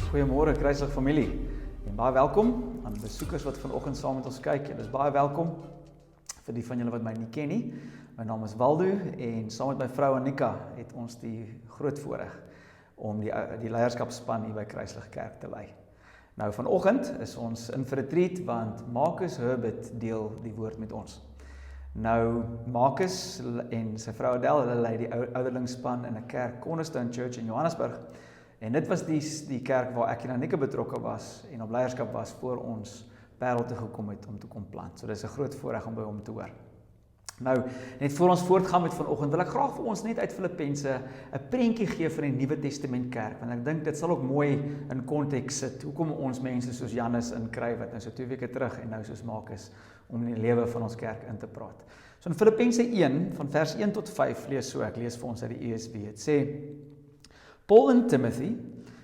Goeiemôre Kruislig familie en baie welkom aan besoekers wat vanoggend saam met ons kyk. En dis baie welkom vir die van julle wat my nie ken nie. My naam is Waldo en saam met my vrou Annika het ons die groot voorreg om die leierskapspan hier by Kruislig Kerk te lei. Nou vanoggend is ons in vir 'n retreat want Marcus Herbert deel die woord met ons. Nou Marcus en sy vrou Adele, hulle lei die ouderlingsspan in 'n kerk, Cornerstone Church in Johannesburg. En dit was die kerk waar ek en Annika betrokke was en op leierskap was voor ons Parel te gekom het om te kom plant. So dis 'n groot voorreg om by hom te hoor. Nou, net voor ons voortgaan met vanoggend, wil ek graag vir ons net uit Filippense 'n prentjie gee van die Nuwe Testament kerk, want ek dink dit sal ook mooi in konteks sit. Hoekom ons mense soos Janus inkry wat nou so 2 weke terug en nou soos Marcus om in die lewe van ons kerk in te praat. So in Filippense 1 van vers 1 tot 5 lees so, ek lees vir ons uit die ESV. Dit sê: Paul and Timothy,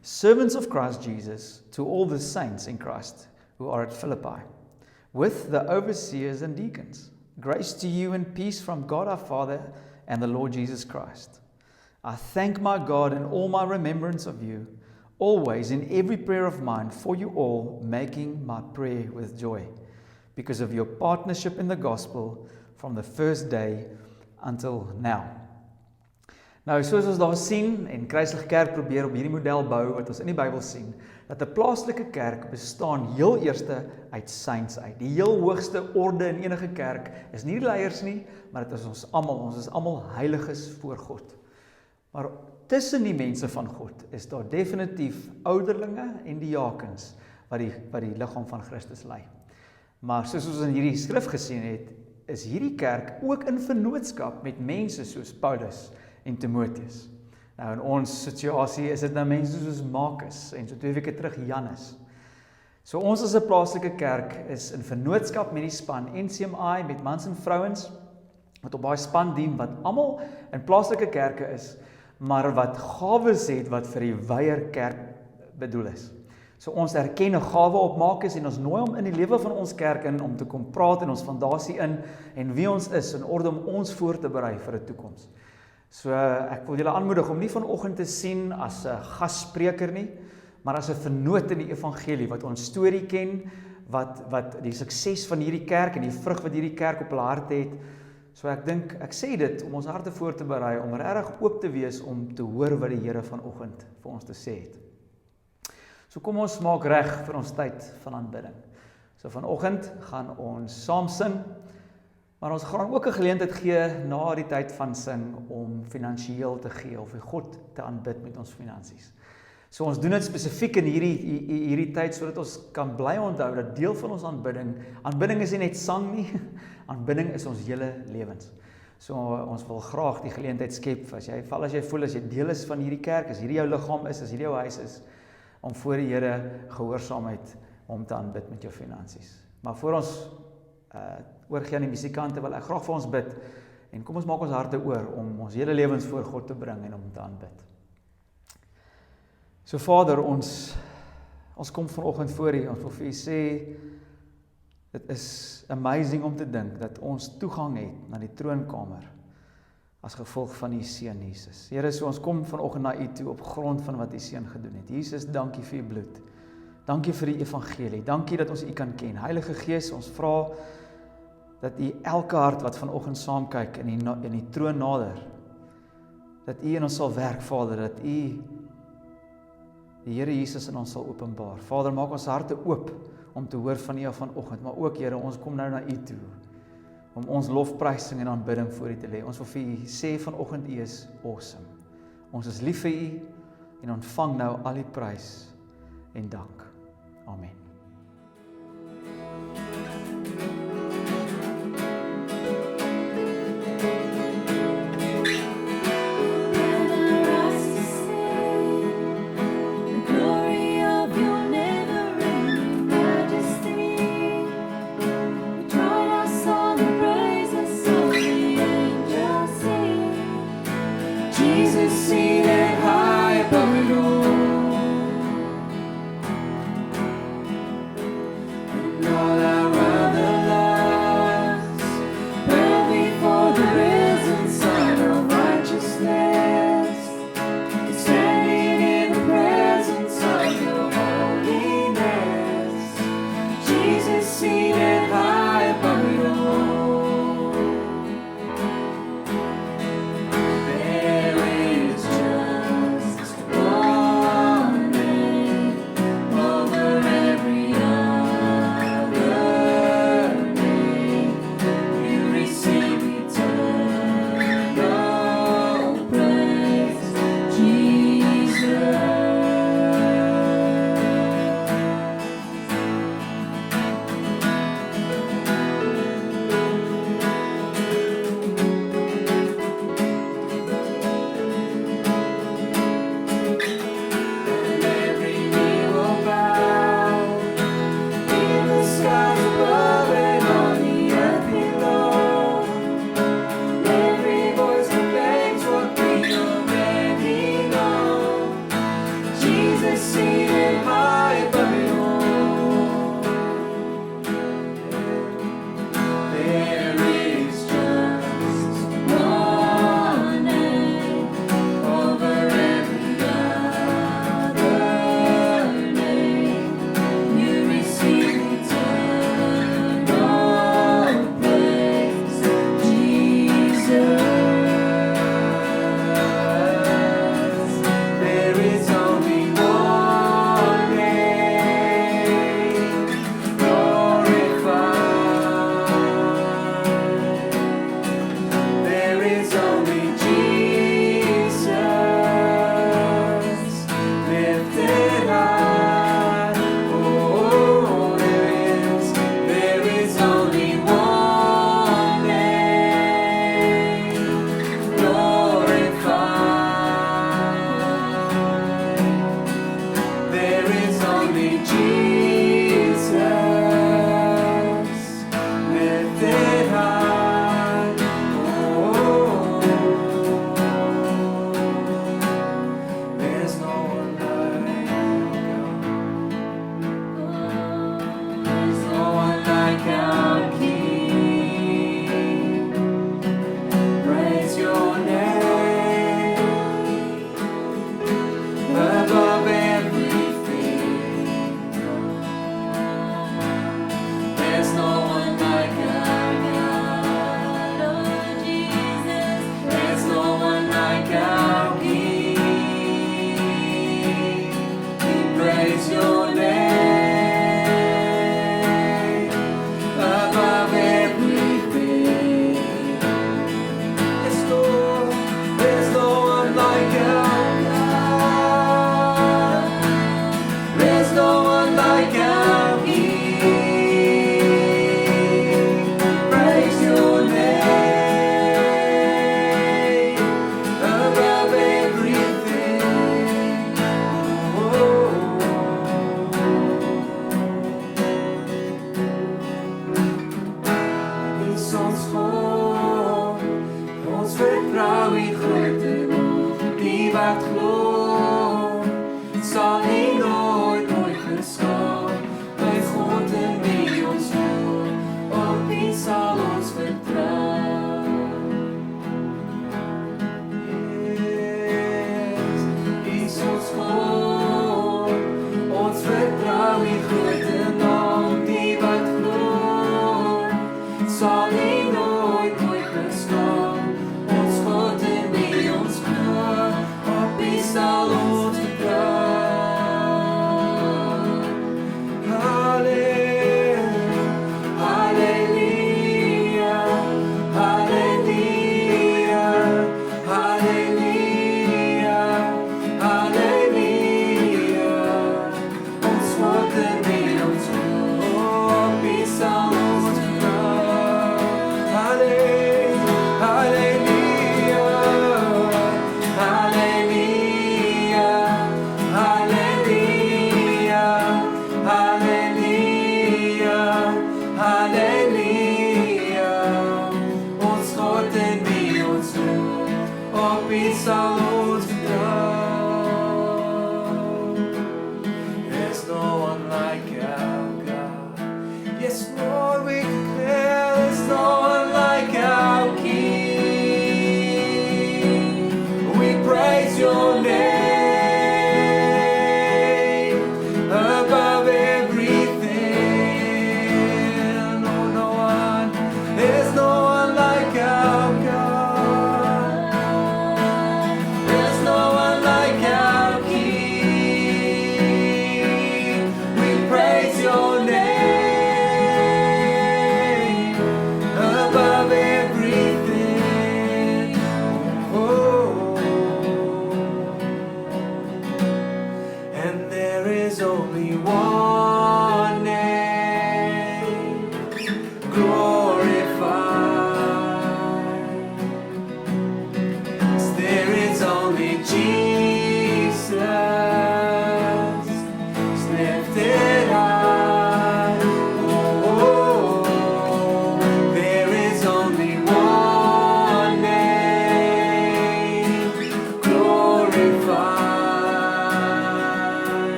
servants of Christ Jesus, to all the saints in Christ who are at Philippi, with the overseers and deacons. Grace to you and peace from God our Father and the Lord Jesus Christ. I thank my God in all my remembrance of you, always in every prayer of mine for you all, making my prayer with joy, because of your partnership in the gospel from the first day until now. Nou, soos ons daar sien, en Kruislig Kerk probeer op hierdie model bou, wat ons in die Bybel sien, dat 'n plaaslike kerk bestaan heel eerste uit saints uit. Die heel hoogste orde in enige kerk is nie die leiers nie, maar dit is ons is almal heiliges voor God. Maar tussen die mense van God is daar definitief ouderlinge en diakens wat die liggaam van Christus lei. Maar soos ons in hierdie skrif gesien het, is hierdie kerk ook in vennootskap met mense soos Paulus en Timotheus. Nou in ons situasie is dit nou mense soos Marcus en so 2 weke terug Janus. So ons as 'n plaaslike kerk is in vennootskap met die span NCMI, met mans en vrouens wat op daai span dien, wat almal in plaaslike kerke is, maar wat gawes het wat vir die wyeer kerk bedoel is. So ons erken 'n gawe op Marcus en ons nooi hom in die lewe van ons kerk in om te kom praat in ons fondasie in en wie ons is in orde om ons voor te berei vir 'n toekoms. So ek wil julle aanmoedig om nie vanoggend te sien as 'n gasspreker nie, maar as 'n vennoot in die evangelie wat ons storie ken, wat die sukses van hierdie kerk en die vrug wat hierdie kerk op hulle harte het. So ek dink, ek sê dit om ons harte voor te berei, om regtig oop te wees om te hoor wat die Here vanoggend vir ons te sê het. So kom ons maak reg vir ons tyd van aanbidding. So vanoggend gaan ons saam sing, maar ons gaan ook 'n geleentheid gee na die tyd van sing om finansiëel te gee of God te aanbid met ons finansies. So ons doen dit spesifiek in hierdie tyd sodat ons kan bly onthou dat deel van ons aanbidding is nie net sang nie, aanbidding is ons hele lewens. So ons wil graag die geleentheid skep, as jy voel as jy deel is van hierdie kerk, as hierdie jou liggaam is, as hierdie jou huis is, om voor die Here gehoorsaamheid om te aanbid met jou finansies. Maar voor ons oorgee aan die musikante, wil ek graag vir ons bid, en kom ons maak ons harte oor om ons hele lewens voor God te bring en om te aanbid. So Vader, ons kom vanoggend voor U, ons wil vir U sê, dit is amazing om te dink dat ons toegang het na die troonkamer as gevolg van U seun Jesus. Here, so ons kom vanoggend na U toe op grond van wat U seun gedoen het. Jesus, dankie vir U bloed. Dankie vir die evangelie. Dankie dat ons U kan ken. Heilige Gees, ons vra dat U elke hart wat vanoggend saam kyk in die troon nader, dat U in ons sal werk, Vader, dat U die Here Jesus in ons sal openbaar. Vader, maak ons harte oop om te hoor van U vanoggend, maar ook, Here, ons kom nou na U toe, om ons lofprysing en aanbidding voor U te lê. Ons wil vir U sê vanoggend, U is awesome. Ons is lief vir U, en ontvang nou al die prys en dank. Amen.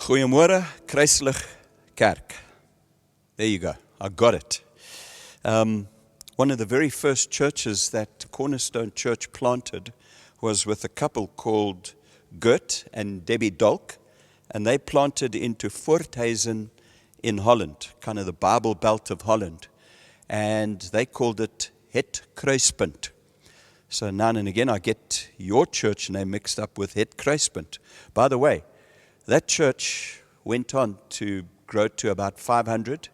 Goeiemôre, Kruislig Kerk. There you go. I got it. One of the very first churches that Cornerstone Church planted was with a couple called Gert and Debbie Dolk, and they planted into Voorthuizen in Holland, kind of the Bible Belt of Holland, and they called it Het Kruispunt. So now and again I get your church name mixed up with Het Kruispunt. By the way, that church went on to grow to about 500.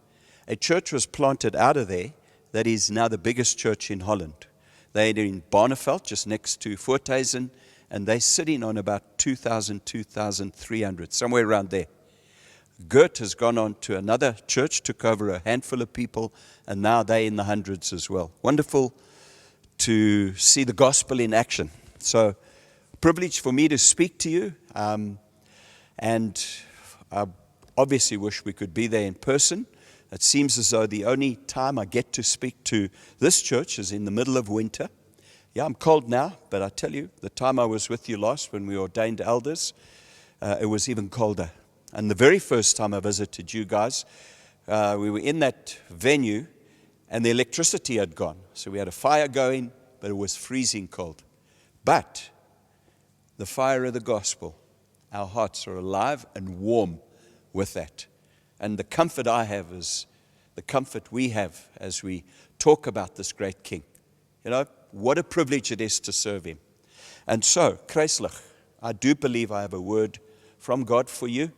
A church was planted out of there that is now the biggest church in Holland. They're in Barneveld, just next to Voorthuizen, and they're sitting on about 2,000, 2,300, somewhere around there. Gert has gone on to another church, took over a handful of people, and now they're in the hundreds as well. Wonderful to see the gospel in action. So, privilege for me to speak to you, and I obviously wish we could be there in person. It seems as though the only time I get to speak to this church is in the middle of winter. Yeah, I'm cold now, but I tell you, the time I was with you last when we ordained elders, it was even colder. And the very first time I visited you guys, we were in that venue and the electricity had gone. So we had a fire going, but it was freezing cold. But the fire of the gospel, our hearts are alive and warm with that. And the comfort I have is the comfort we have as we talk about this great King. You know, what a privilege it is to serve Him. And so, Kruislig, I do believe I have a word from God for you.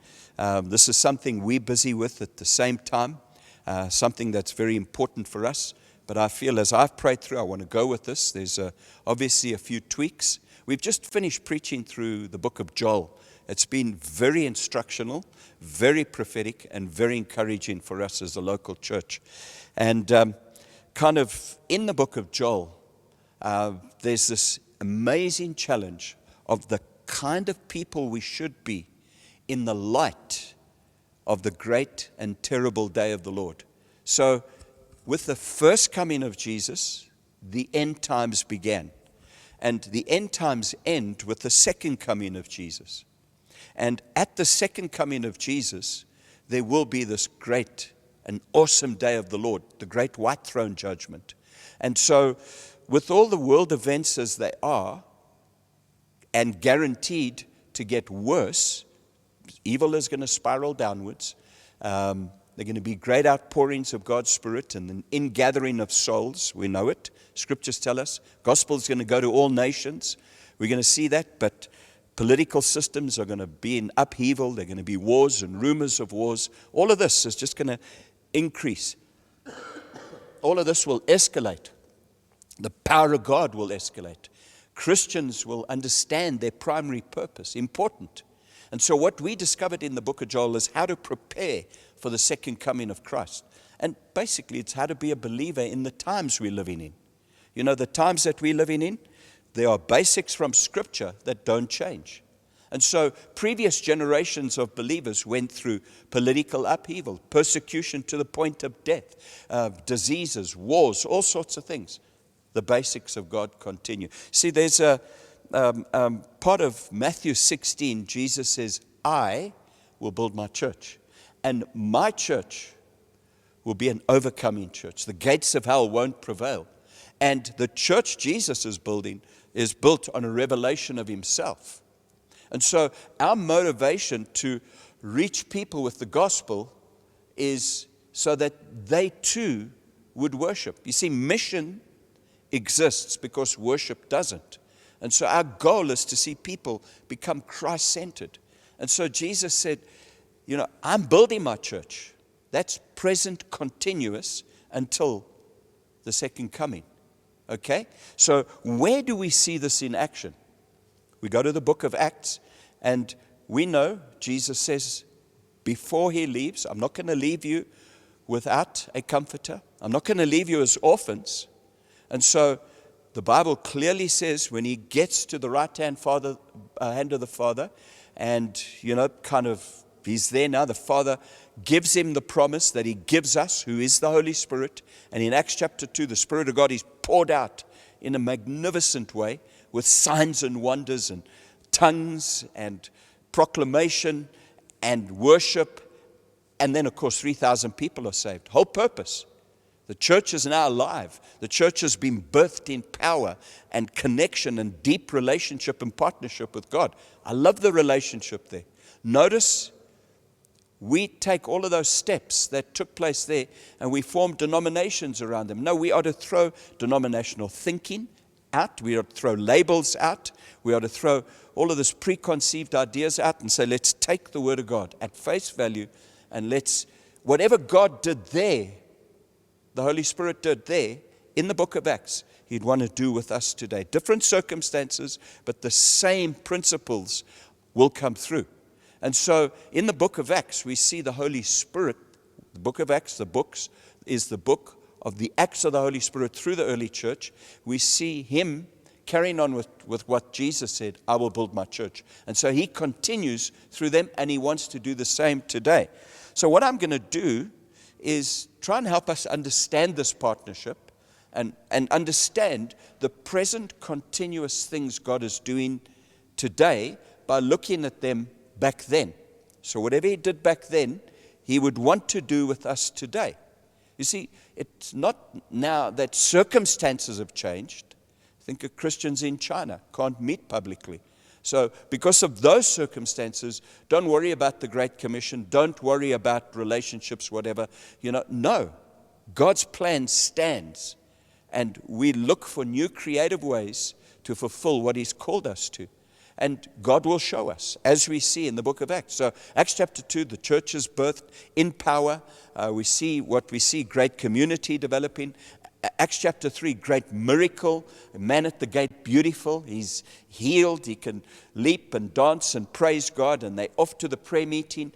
This is something we're busy with at the same time, something that's very important for us. But I feel as I've prayed through, I want to go with this. There's obviously a few tweaks. We've just finished preaching through the book of Joel. It's been very instructional, very prophetic, and very encouraging for us as a local church. And kind of in the book of Joel, there's this amazing challenge of the kind of people we should be in the light of the great and terrible day of the Lord. So with the first coming of Jesus, the end times began. And the end times end with the second coming of Jesus. And at the second coming of Jesus, there will be this great and awesome day of the Lord, the great white throne judgment. And so, with all the world events as they are, and guaranteed to get worse, evil is going to spiral downwards. There are going to be great outpourings of God's Spirit and an ingathering of souls. We know it. Scriptures tell us. Gospel is going to go to all nations. We're going to see that, but political systems are going to be in upheaval. There are going to be wars and rumors of wars. All of this is just going to increase. All of this will escalate. The power of God will escalate. Christians will understand their primary purpose, important. And so what we discovered in the book of Joel is how to prepare for the second coming of Christ. And basically it's how to be a believer in the times we're living in. You know, the times that we're living in, there are basics from Scripture that don't change. And so previous generations of believers went through political upheaval, persecution to the point of death, diseases, wars, all sorts of things. The basics of God continue. See, there's a part of Matthew 16, Jesus says, I will build my church. And my church will be an overcoming church. The gates of hell won't prevail. And the church Jesus is building is built on a revelation of Himself. And so our motivation to reach people with the gospel is so that they too would worship. You see, mission exists because worship doesn't. And so our goal is to see people become Christ-centered. And so Jesus said, you know, I'm building my church. That's present continuous until the second coming. Okay? So where do we see this in action? We go to the book of Acts, and we know Jesus says before He leaves, I'm not going to leave you without a comforter. I'm not going to leave you as orphans. And so the Bible clearly says when He gets to the right-hand hand of the Father, and, you know, kind of He's there now, the Father gives Him the promise that He gives us, who is the Holy Spirit. And in Acts chapter 2, the Spirit of God is poured out in a magnificent way with signs and wonders and tongues and proclamation and worship, and then, of course, 3,000 people are saved. Whole purpose. The church is now alive. The church has been birthed in power and connection and deep relationship and partnership with God. I love the relationship there. Notice we take all of those steps that took place there and we form denominations around them. No, we ought to throw denominational thinking out. We ought to throw labels out. We ought to throw all of this preconceived ideas out and say, let's take the Word of God at face value and let's, whatever God did there, the Holy Spirit did there in the book of Acts, He'd want to do with us today. Different circumstances, but the same principles will come through. And so in the book of Acts, we see the Holy Spirit. The book of Acts, the books, is the book of the acts of the Holy Spirit through the early church. We see Him carrying on with what Jesus said, I will build my church. And so He continues through them, and He wants to do the same today. So what I'm going to do is try and help us understand this partnership and understand the present continuous things God is doing today by looking at them back then. So whatever He did back then, He would want to do with us today. You see, it's not now that circumstances have changed. Think of Christians in China, can't meet publicly. So because of those circumstances, don't worry about the Great Commission. Don't worry about relationships, whatever. No. God's plan stands. And we look for new creative ways to fulfill what He's called us to. And God will show us, as we see in the book of Acts. So Acts chapter 2, the church is birthed in power. We see great community developing. Acts chapter 3, great miracle. A man at the gate, beautiful. He's healed. He can leap and dance and praise God. And they're off to the prayer meeting.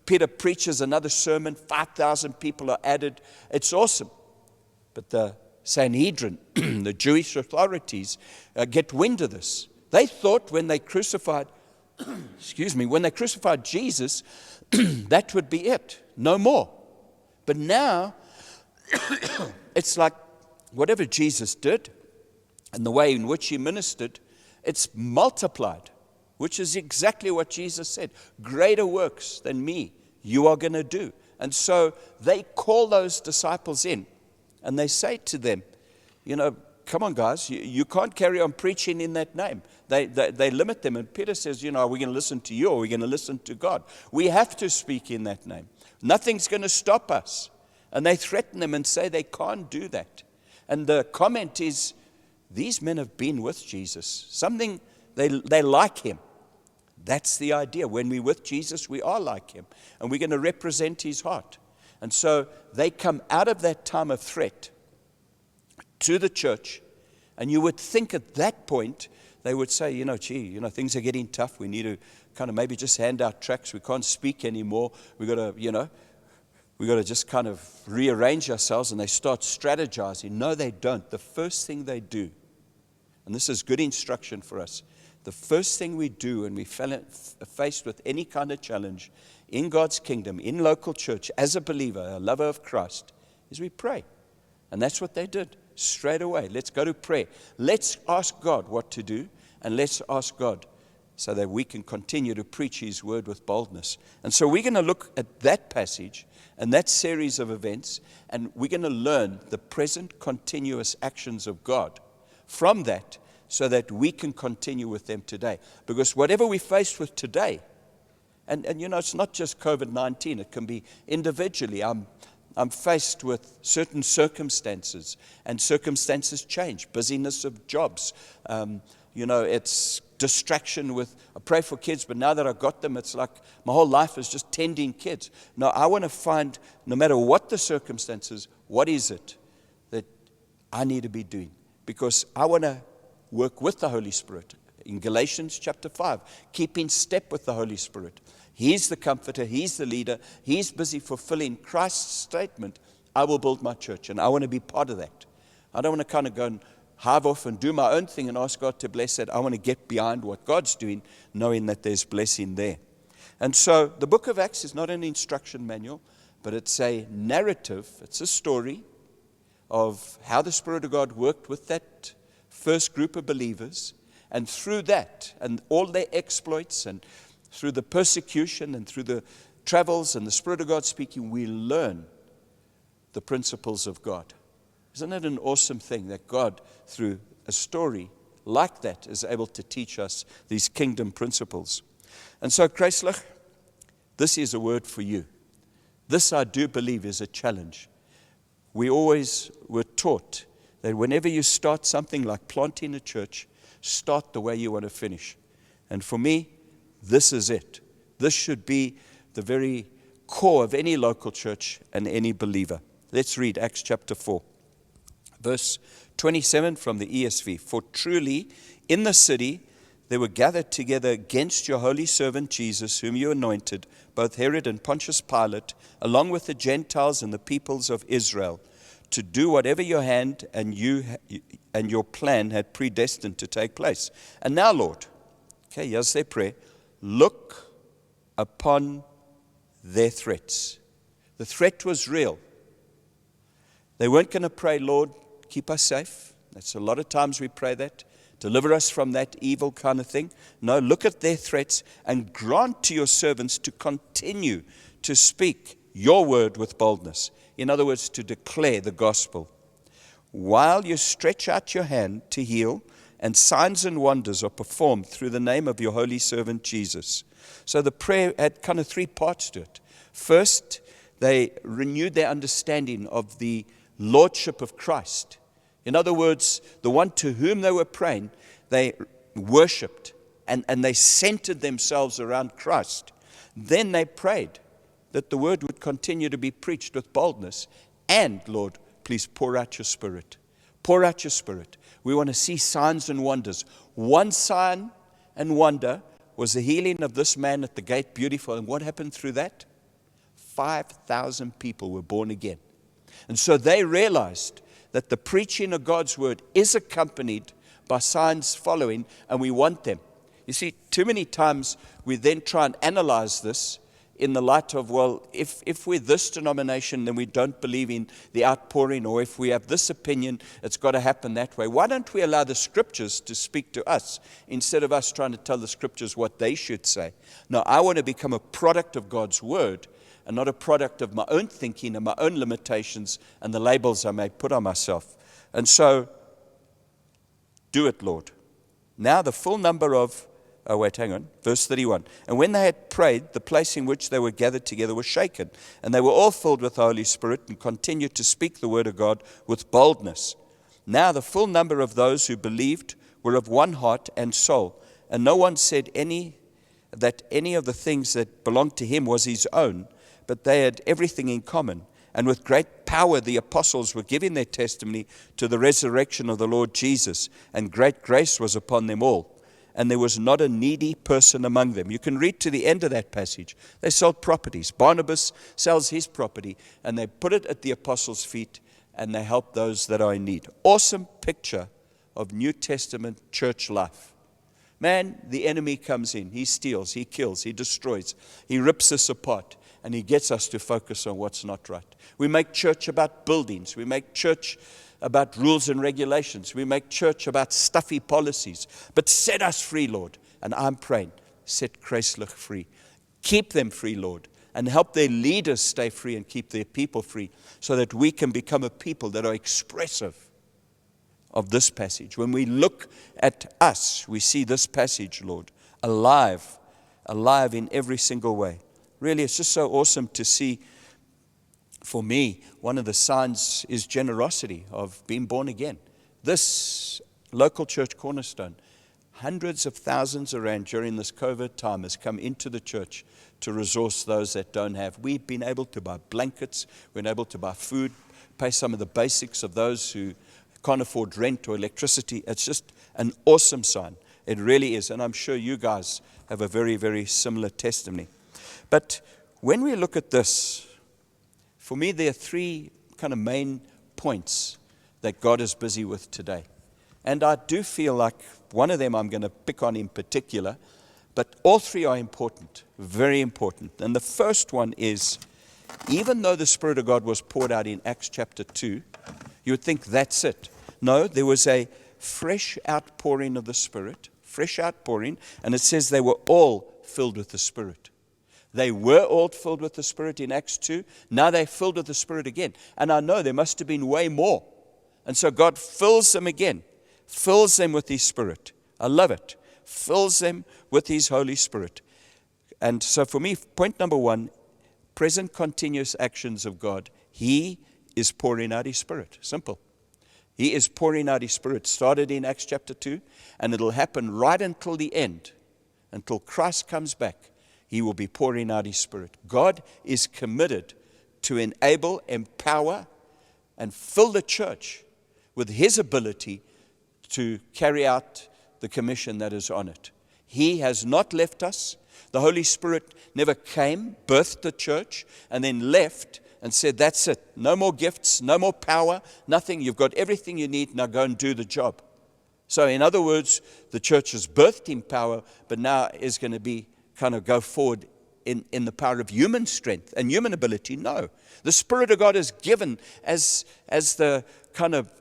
Peter preaches another sermon. 5,000 people are added. It's awesome. But the Sanhedrin, the Jewish authorities, get wind of this. They thought when they crucified, when they crucified Jesus, that would be it. No more. But now, it's like whatever Jesus did and the way in which He ministered, it's multiplied, which is exactly what Jesus said. Greater works than me you are going to do. And so they call those disciples in and they say to them, come on, guys, you can't carry on preaching in that name. They limit them. And Peter says, are we going to listen to you or are we going to listen to God? We have to speak in that name. Nothing's going to stop us. And they threaten them and say they can't do that. And the comment is, these men have been with Jesus. Something, they like Him. That's the idea. When we're with Jesus, we are like Him. And we're going to represent His heart. And so they come out of that time of threat to the church, and you would think at that point they would say, things are getting tough. We need to kind of maybe just hand out tracts. We can't speak anymore. We got to just kind of rearrange ourselves, and they start strategizing. No, they don't. The first thing they do, and this is good instruction for us, the first thing we do when we faced with any kind of challenge in God's kingdom, in local church, as a believer, a lover of Christ, is we pray. And that's what they did. Straight away, let's go to prayer. Let's ask God what to do, and let's ask God so that we can continue to preach His word with boldness. And so we're going to look at that passage and that series of events, and we're going to learn the present continuous actions of God from that so that we can continue with them today. Because whatever we face with today, and it's not just COVID-19, it can be individually. I'm faced with certain circumstances, and circumstances change. Busyness of jobs, it's distraction with, I pray for kids, but now that I've got them, it's like my whole life is just tending kids. No, I want to find, no matter what the circumstances, what is it that I need to be doing? Because I want to work with the Holy Spirit. In Galatians chapter 5, keep in step with the Holy Spirit. He's the comforter. He's the leader. He's busy fulfilling Christ's statement, I will build my church. And I want to be part of that. I don't want to kind of go and hive off and do my own thing and ask God to bless it. I want to get behind what God's doing, knowing that there's blessing there. And so the book of Acts is not an instruction manual, but it's a narrative. It's a story of how the Spirit of God worked with that first group of believers. And through that and all their exploits and through the persecution and through the travels and the Spirit of God speaking, we learn the principles of God. Isn't it an awesome thing that God, through a story like that, is able to teach us these kingdom principles? And so, Kruislig, this is a word for you. This, I do believe, is a challenge. We always were taught that whenever you start something like planting a church, start the way you want to finish. And for me, this is it. This should be the very core of any local church and any believer. Let's read Acts chapter 4, verse 27 from the ESV. For truly in the city they were gathered together against your holy servant Jesus, whom you anointed, both Herod and Pontius Pilate, along with the Gentiles and the peoples of Israel, to do whatever your hand and your plan had predestined to take place. And now, Lord, okay, here's their prayer, look upon their threats. The threat was real. They weren't going to pray, Lord, keep us safe. That's a lot of times we pray that. Deliver us from that evil kind of thing. No, look at their threats and grant to your servants to continue to speak your word with boldness. In other words, to declare the gospel. While you stretch out your hand to heal, and signs and wonders are performed through the name of your holy servant Jesus. So the prayer had kind of three parts to it. First, they renewed their understanding of the lordship of Christ. In other words, the one to whom they were praying, they worshipped and they centered themselves around Christ. Then they prayed that the word would continue to be preached with boldness. And, Lord, please pour out your Spirit. Pour out your Spirit. We want to see signs and wonders. One sign and wonder was the healing of this man at the gate, beautiful. And what happened through that? 5,000 people were born again. And so they realized that the preaching of God's word is accompanied by signs following, and we want them. You see, too many times we then try and analyze this in the light of, well, if we're this denomination, then we don't believe in the outpouring, or if we have this opinion, it's got to happen that way. Why don't we allow the scriptures to speak to us instead of us trying to tell the scriptures what they should say? No, I want to become a product of God's word and not a product of my own thinking and my own limitations and the labels I may put on myself. And so, do it, Lord. Now the full number of verse 31. And when they had prayed, the place in which they were gathered together was shaken, and they were all filled with the Holy Spirit and continued to speak the word of God with boldness. Now the full number of those who believed were of one heart and soul, and no one said that any of the things that belonged to him was his own, but they had everything in common. And with great power the apostles were giving their testimony to the resurrection of the Lord Jesus, and great grace was upon them all. And there was not a needy person among them. You can read to the end of that passage. They sold properties. Barnabas sells his property, and they put it at the apostles' feet, and they help those that are in need. Awesome picture of New Testament church life. Man, the enemy comes in. He steals, he kills, he destroys. He rips us apart, and he gets us to focus on what's not right. We make church about buildings. We make church about rules and regulations. We make church about stuffy policies. But set us free, Lord. And I'm praying, set Kruislig free. Keep them free, Lord. And help their leaders stay free and keep their people free, so that we can become a people that are expressive of this passage. When we look at us, we see this passage, Lord, alive in every single way. Really, it's just so awesome to see. For me, one of the signs is generosity of being born again. This local church Cornerstone, hundreds of thousands around during this COVID time has come into the church to resource those that don't have. We've been able to buy blankets, we've been able to buy food, pay some of the basics of those who can't afford rent or electricity. It's just an awesome sign. It really is. And I'm sure you guys have a very, very similar testimony. But when we look at this, for me, there are three kind of main points that God is busy with today. And I do feel like one of them I'm going to pick on in particular, but all three are important, very important. And the first one is, even though the Spirit of God was poured out in Acts chapter 2, you would think that's it. No, there was a fresh outpouring of the Spirit, fresh outpouring, and it says they were all filled with the Spirit. They were all filled with the Spirit in Acts 2. Now they're filled with the Spirit again. And I know there must have been way more. And so God fills them again. Fills them with His Spirit. I love it. Fills them with His Holy Spirit. And so for me, point number 1, present continuous actions of God. He is pouring out His Spirit. Simple. He is pouring out His Spirit. Started in Acts chapter 2, and it'll happen right until the end. Until Christ comes back, He will be pouring out His Spirit. God is committed to enable, empower, and fill the church with His ability to carry out the commission that is on it. He has not left us. The Holy Spirit never came, birthed the church, and then left and said, that's it. No more gifts, no more power, nothing. You've got everything you need. Now go and do the job. So in other words, the church is birthed in power, but now is going to be kind of go forward in the power of human strength and human ability. No. The Spirit of God is given as the kind of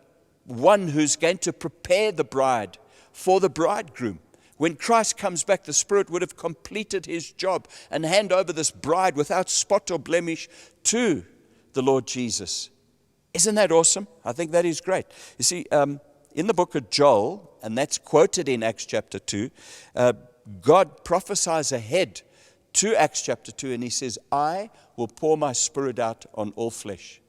one who's going to prepare the bride for the bridegroom. When Christ comes back, the Spirit would have completed His job and hand over this bride without spot or blemish to the Lord Jesus. Isn't that awesome? I think that is great. You see, in the book of Joel, and that's quoted in Acts chapter 2, God prophesies ahead to Acts chapter 2, and He says, I will pour my Spirit out on all flesh.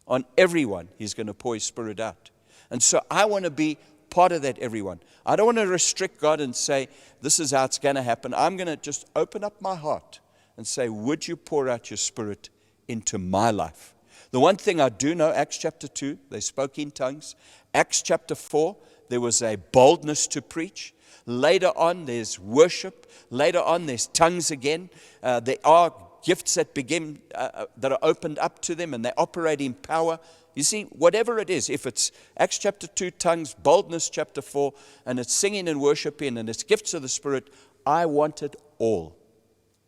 On everyone, He's going to pour His Spirit out. And so I want to be part of that, everyone. I don't want to restrict God and say, this is how it's going to happen. I'm going to just open up my heart and say, would you pour out your Spirit into my life? The one thing I do know, Acts chapter 2, they spoke in tongues. Acts chapter 4, there was a boldness to preach. Later on, there's worship. Later on, there's tongues again. There are gifts that begin, that are opened up to them, and they operate in power. You see, whatever it is, if it's Acts chapter 2, tongues, boldness chapter 4, and it's singing and worshiping, and it's gifts of the Spirit, I want it all.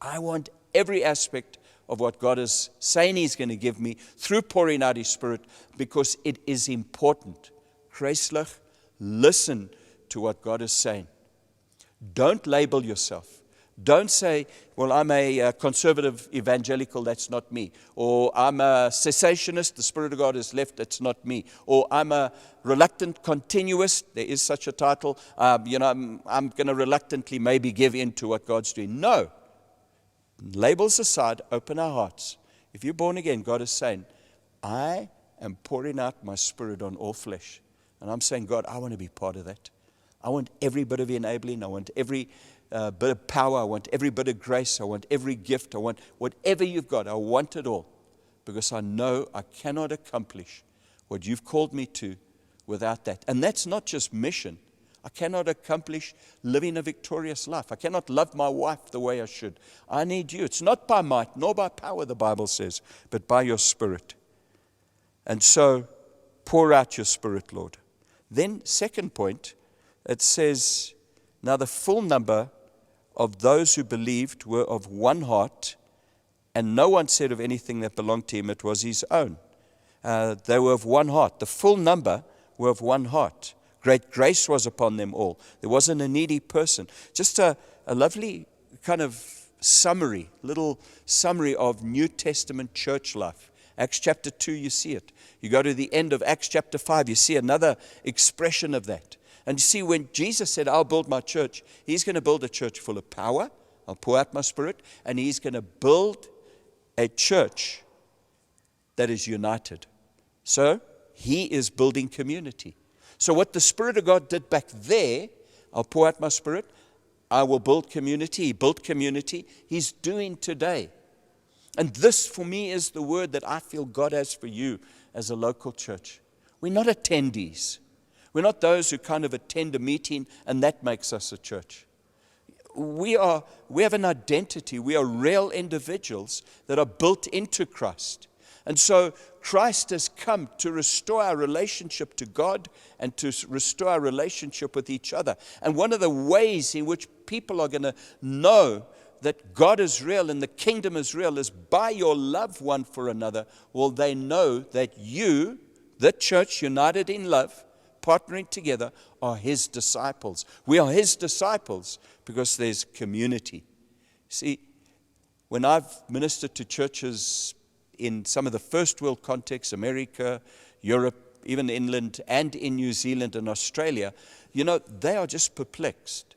I want every aspect of what God is saying He's going to give me through pouring out His Spirit, because it is important. Kruislig, listen to what God is saying. Don't label yourself. Don't say, well, I'm a conservative evangelical, that's not me. Or I'm a cessationist, the Spirit of God has left, that's not me. Or I'm a reluctant continuist, there is such a title. I'm going to reluctantly maybe give in to what God's doing. No. Labels aside, open our hearts. If you're born again, God is saying, I am pouring out my Spirit on all flesh. And I'm saying, God, I want to be part of that. I want every bit of enabling. I want every bit of power. I want every bit of grace. I want every gift. I want whatever you've got. I want it all, because I know I cannot accomplish what you've called me to without that. And that's not just mission. I cannot accomplish living a victorious life. I cannot love my wife the way I should. I need you. It's not by might nor by power, the Bible says, but by your Spirit. And so pour out your Spirit, Lord. Then, second point, it says, now the full number of those who believed were of one heart, and no one said of anything that belonged to him it was his own. They were of one heart. The full number were of one heart. Great grace was upon them all. There wasn't a needy person. Just a lovely kind of little summary of New Testament church life. Acts chapter 2, you see it. You go to the end of Acts chapter 5, you see another expression of that. And you see, when Jesus said, I'll build my church, He's going to build a church full of power. I'll pour out my Spirit. And He's going to build a church that is united. So He is building community. So what the Spirit of God did back there, I'll pour out my Spirit, I will build community. He built community. He's doing today. And this, for me, is the word that I feel God has for you as a local church. We're not attendees. We're not those who kind of attend a meeting and that makes us a church. We have an identity. We are real individuals that are built into Christ. And so Christ has come to restore our relationship to God and to restore our relationship with each other. And one of the ways in which people are going to know that God is real and the kingdom is real is by your love one for another. Will they know that you, the church united in love, partnering together, are His disciples. We are His disciples because there's community. See, when I've ministered to churches in some of the first world contexts, America, Europe, even England, and in New Zealand and Australia, they are just perplexed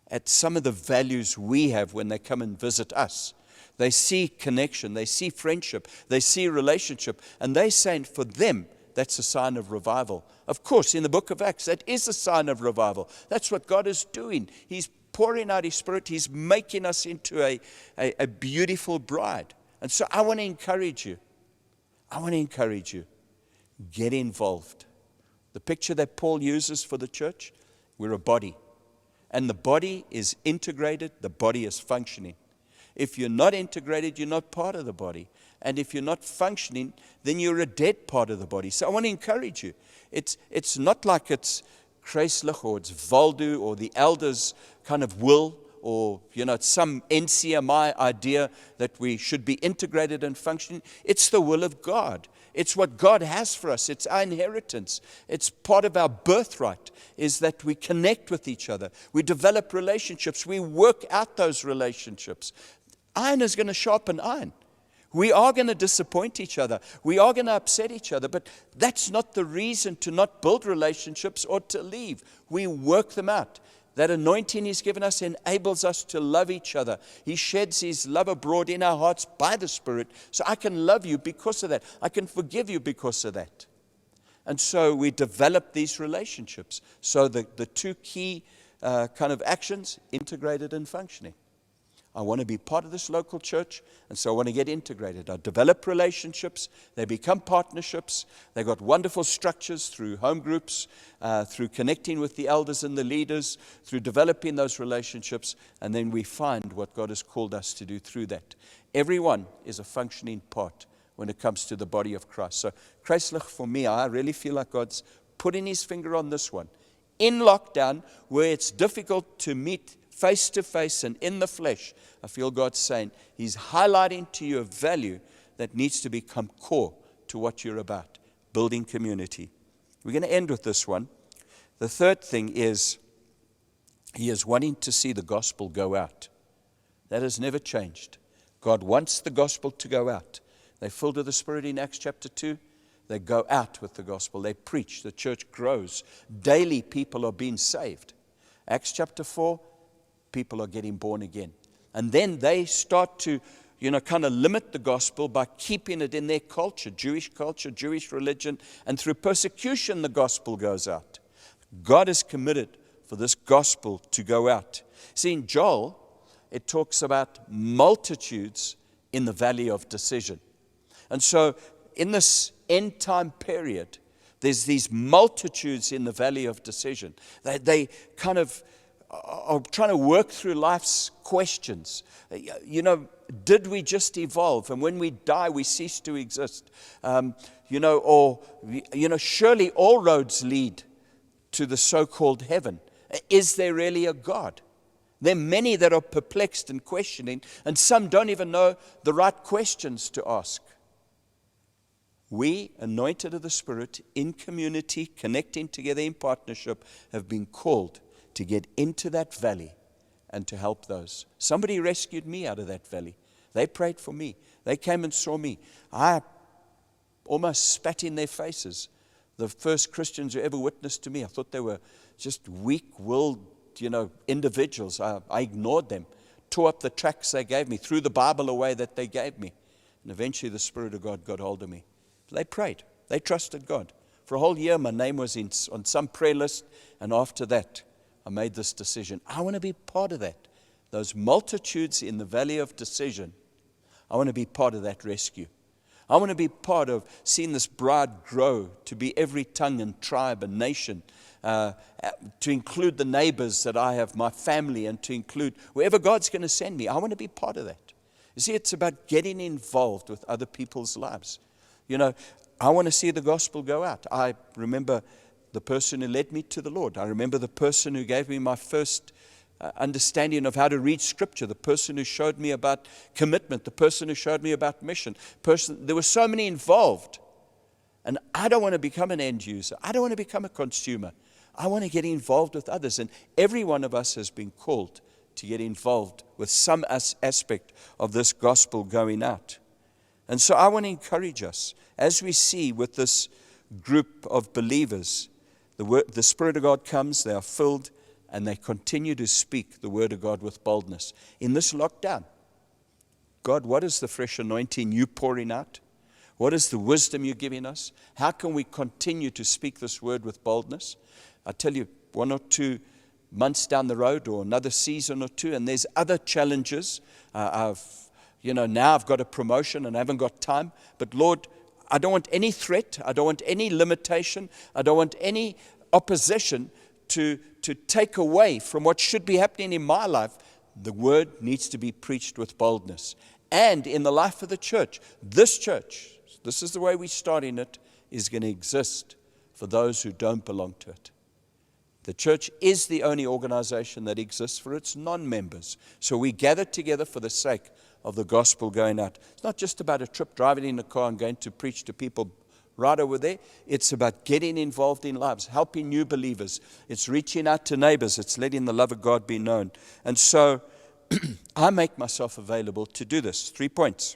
at some of the values we have when they come and visit us. They see connection, they see friendship, they see relationship, and they're saying for them, that's a sign of revival. Of course, in the book of Acts, that is a sign of revival. That's what God is doing. He's pouring out His Spirit. He's making us into a beautiful bride. And so I want to encourage you. Get involved. The picture that Paul uses for the church, we're a body. And the body is integrated, the body is functioning. If you're not integrated, you're not part of the body. And if you're not functioning, then you're a dead part of the body. So I want to encourage you. It's not like it's Kreislich or it's Waldo or the elders' kind of will, or it's some NCMI idea that we should be integrated and functioning. It's the will of God. It's what God has for us. It's our inheritance. It's part of our birthright, is that we connect with each other. We develop relationships. We work out those relationships. Iron is going to sharpen iron. We are going to disappoint each other. We are going to upset each other. But that's not the reason to not build relationships or to leave. We work them out. That anointing He's given us enables us to love each other. He sheds His love abroad in our hearts by the Spirit. So I can love you because of that. I can forgive you because of that. And so we develop these relationships. So the two key kind of actions, integrated and functioning. I want to be part of this local church, and so I want to get integrated. I develop relationships. They become partnerships. They've got wonderful structures through home groups, through connecting with the elders and the leaders, through developing those relationships, and then we find what God has called us to do through that. Everyone is a functioning part when it comes to the body of Christ. So, Kreislich, for me, I really feel like God's putting His finger on this one. In lockdown, where it's difficult to meet face to face and in the flesh, I feel God's saying He's highlighting to you a value that needs to become core to what you're about, building community. We're going to end with this one. The third thing is He is wanting to see the gospel go out. That has never changed. God wants the gospel to go out. They're filled with the Spirit in Acts chapter 2. They go out with the gospel. They preach. The church grows. Daily people are being saved. Acts chapter 4, people are getting born again. And then they start to, kind of limit the gospel by keeping it in their culture, Jewish religion, and through persecution the gospel goes out. God is committed for this gospel to go out. See, in Joel, it talks about multitudes in the valley of decision. And so in this end time period, there's these multitudes in the valley of decision. They kind of are trying to work through life's questions. Did we just evolve? And when we die, we cease to exist. Surely all roads lead to the so-called heaven. Is there really a God? There are many that are perplexed and questioning, and some don't even know the right questions to ask. We, anointed of the Spirit, in community, connecting together in partnership, have been called to get into that valley and to help those. Somebody rescued me out of that valley. They prayed for me. They came and saw me. I almost spat in their faces. The first Christians who ever witnessed to me, I thought they were just weak-willed, individuals. I ignored them, tore up the tracts they gave me, threw the Bible away that they gave me. And eventually the Spirit of God got hold of me. They prayed. They trusted God. For a whole year, my name was on some prayer list, and after that, I made this decision. I want to be part of that. Those multitudes in the valley of decision, I want to be part of that rescue. I want to be part of seeing this bride grow to be every tongue and tribe and nation, to include the neighbors that I have, my family, and to include wherever God's going to send me. I want to be part of that. You see, it's about getting involved with other people's lives. I want to see the gospel go out. I remember the person who led me to the Lord. I remember the person who gave me my first understanding of how to read Scripture, the person who showed me about commitment, the person who showed me about mission. There were so many involved. And I don't want to become an end user. I don't want to become a consumer. I want to get involved with others. And every one of us has been called to get involved with some aspect of this gospel going out. And so I want to encourage us, as we see with this group of believers, the Spirit of God comes, they are filled, and they continue to speak the word of God with boldness. In this lockdown, God, what is the fresh anointing you pouring out? What is the wisdom you're giving us? How can we continue to speak this word with boldness? I tell you, 1 or 2 months down the road, or another season or 2, and there's other challenges. Now I've got a promotion and I haven't got time. But Lord, I don't want any threat. I don't want any limitation. I don't want any opposition to take away from what should be happening in my life. The word needs to be preached with boldness. And in the life of the church, this is the way we're starting it, is going to exist for those who don't belong to it. The church is the only organization that exists for its non-members. So we gather together for the sake of the gospel going out. It's not just about a trip, driving in a car and going to preach to people right over there. It's about getting involved in lives, helping new believers. It's reaching out to neighbors. It's letting the love of God be known. And so I make myself available to do this. 3 points.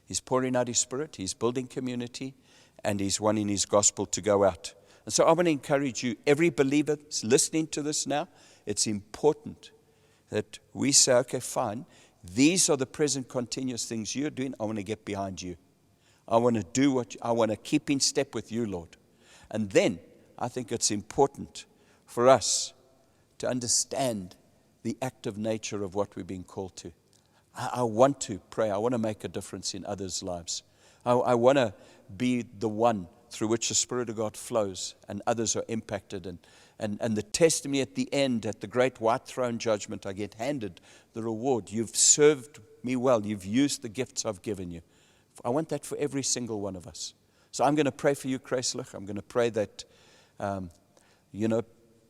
He's pouring out His Spirit, He's building community, and He's wanting His gospel to go out. And so I want to encourage you, every believer that's listening to this now, it's important that we say, okay, fine, these are the present continuous things you're doing. I want to get behind you. I want to do I want to keep in step with you, Lord. And then I think it's important for us to understand the active nature of what we're being called to. I want to pray. I want to make a difference in others' lives. I want to be the one through which the Spirit of God flows and others are impacted. And the testimony at the end, at the great white throne judgment, I get handed the reward. You've served me well. You've used the gifts I've given you. I want that for every single one of us. So I'm going to pray for you, Kreislich. I'm going to pray that,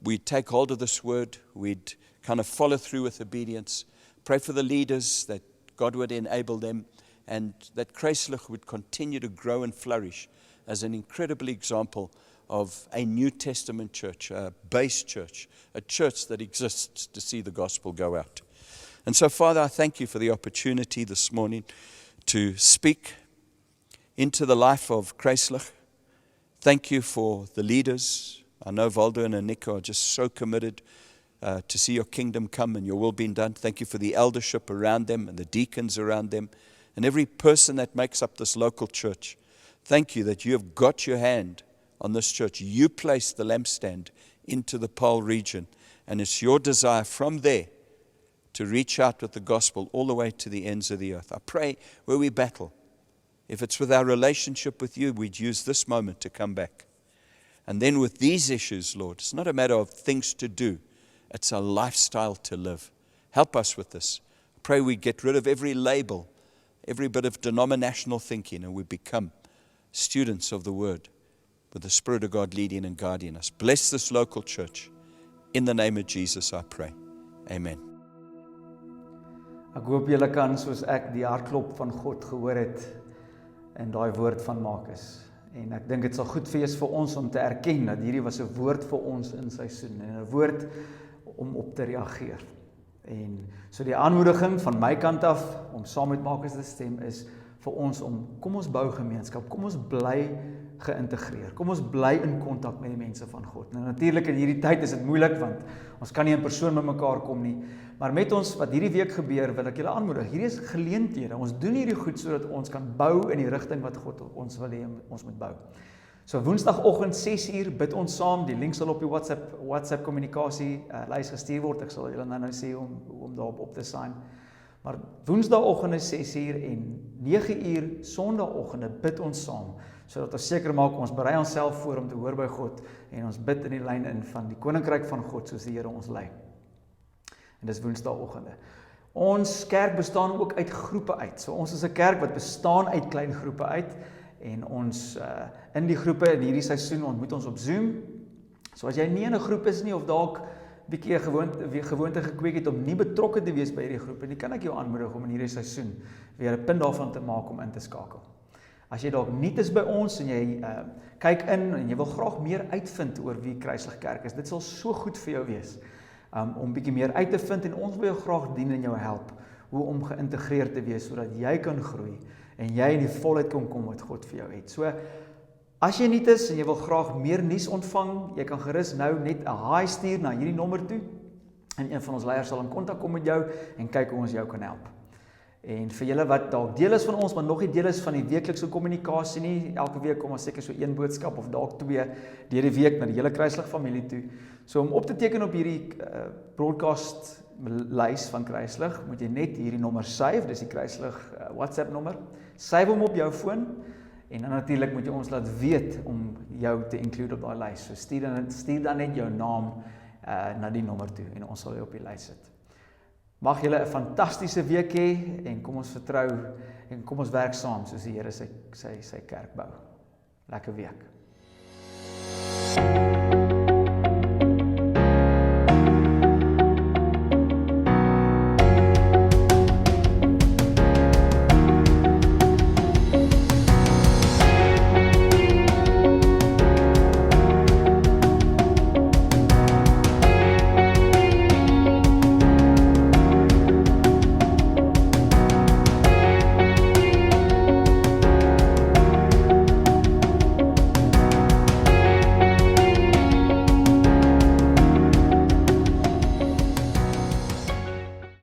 we take hold of this word. We'd kind of follow through with obedience. Pray for the leaders, that God would enable them, and that Kreislich would continue to grow and flourish as an incredible example of a New Testament church, a base church, a church that exists to see the gospel go out. And so, Father, I thank you for the opportunity this morning to speak into the life of Kreislich. Thank you for the leaders. I know Waldo and Anika are just so committed to see your kingdom come and your will being done. Thank you for the eldership around them and the deacons around them and every person that makes up this local church. Thank you that you have got your hand on this church. You placed the lampstand into the Paarl region, and it's your desire from there to reach out with the gospel all the way to the ends of the earth. I pray where we battle, if it's with our relationship with you, we'd use this moment to come back. And then with these issues, Lord, it's not a matter of things to do. It's a lifestyle to live. Help us with this. I pray we get rid of every label, every bit of denominational thinking, and we become students of the Word with the Spirit of God leading and guiding us. Bless this local church. In the name of Jesus, I pray. Amen. Ek hoop julle kan, soos ek, die hartklop van God gehoor het in daai woord van Markus. En ek dink dit sal goed wees vir ons om te erken dat hierdie was 'n woord vir ons in seisoen en 'n woord om op te reageer. En so die aanmoediging van my kant af om saam met Markus te stem is vir ons om, kom ons bou gemeenskap, kom ons bly geïntegreer, kom ons bly in kontak met die mense van God. Nou natuurlik in hierdie tyd is dit moeilik want ons kan nie in persoon met mekaar kom nie, maar met ons wat hierdie week gebeur, wil ek julle aanmoedig. Hierdie is geleenthede. Ons doen hierdie goed sodat ons kan bou in die rigting wat God ons wil hê ons moet bou. So Woensdagoggend 6:00 bid ons saam. Die link sal op die WhatsApp kommunikasie lys gestuur word. Ek sal julle nou sê om daarop op te sign. Maar Woensdagoggende 6:00 en 9:00 Sondagoggende bid ons saam, sodat ons seker maak ons berei onsself voor om te hoor by God en ons bid in die lyn in van die koninkryk van God soos die Here ons lei. En dis Woensdagoggende. Ons kerk bestaan ook uit groepe uit. So ons is 'n kerk wat bestaan uit klein groepe uit en ons in die groepe in hierdie seisoen ontmoet ons op Zoom. So as jy nie in 'n groep is nie of dalk bietjie 'n gewoonte gekweek het om nie betrokke te wees by hierdie groepe nie, kan ek jou aanmoedig om in hierdie seisoen weer 'n punt daarvan te maak om in te skakel. As jy dalk nuut is by ons en jy kyk in en jy wil graag meer uitvind oor wie Kreislich Kerk is, dit sal so goed vir jou wees om bietjie meer uit te vind en ons wil jou graag dien en jou help hoe om geïntegreerd te wees sodat jy kan groei en jy in die volheid kan kom wat God vir jou het. So, as jy nuut is en jy wil graag meer nuus ontvang, jy kan gerus nou net 'n hi stuur na hierdie nommer toe en een van ons leiers sal in kontak kom met jou en kyk hoe ons jou kan help. En vir julle wat dalk deel is van ons, maar nog nie deel is van die weeklikse kommunikasie nie, elke week kom ons seker so 1 boodskap of dalk 2 deur die week na die hele Kruislig familie toe. So om op te teken op hierdie broadcast lys van Kruislig, moet jy net hierdie nommer save, dis die Kruislig WhatsApp nommer. Save hom op jou foon en dan natuurlik moet jy ons laat weet om jou te include op daai lys. So stuur dan net jou naam na die nommer toe en ons sal jou op die lys sit. Mag julle 'n fantastiese week hê en kom ons vertrou en kom ons werk saam soos die Here sy kerk bou. Lekker week.